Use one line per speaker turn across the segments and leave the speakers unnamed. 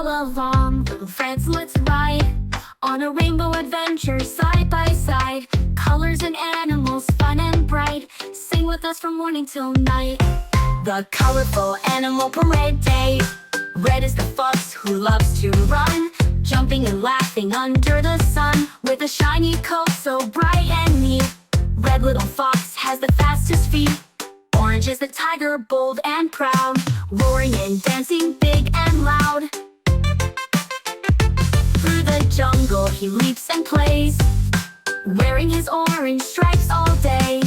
all along. Little friends, let's ride on a rainbow adventure side by side. Colors and animals, fun and bright. Sing with us from morning till night. The colorful animal parade day. Red is the fox who loves to run, jumping and laughing under the sun, with a shiny coat so bright and neat. Red little fox has the fastest feet. Orange is the tiger, bold and proud, roaring and dancing big and loud. Through the jungle he leaps and plays, wearing his orange stripes all day.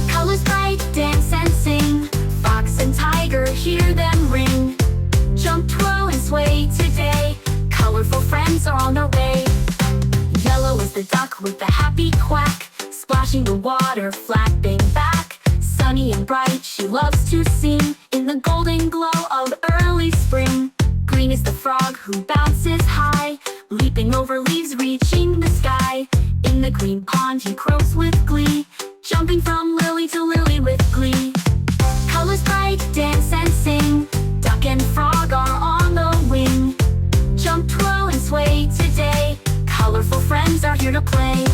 Colors bright, dance and sing, fox and tiger hear them ring. Jump, twirl and sway today, colorful friends are on their way. Yellow is the duck with the happy quack, splashing the water, flapping back. Sunny and bright, she loves to sing in the golden glow of early spring. Green is the frog who bounces high, leaping over leaves, reaching the sky. In the green pond he croaks with glee, jumping from lily to lily with glee. Colors bright, dance and sing, duck and frog are on the wing. Jump, twirl and sway today, colorful friends are here to play.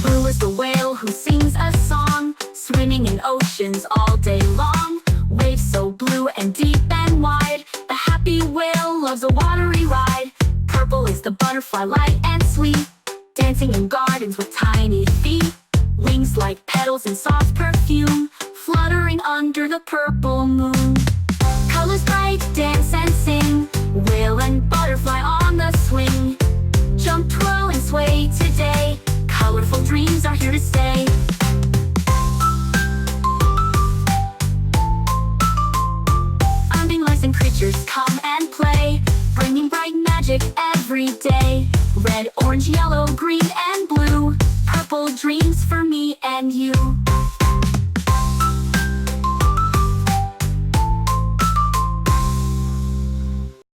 Blue is the whale who sings a song, swimming in oceans all day long. Waves so blue and deep and wide, the happy whale loves a watery ride. Purple is the butterfly, light and sweet, dancing in gardens with tiny feet. Wings like petals and soft perfume, fluttering under the purple moon. Colors bright, dance and sing, whale and butterfly on the swing. Jump, twirl and sway today, colorful dreams are here to stay. Unbeing lights and creatures come and play, bringing bright magic every day. Red, orange, yellow, green and blue, purple dreams for me and you.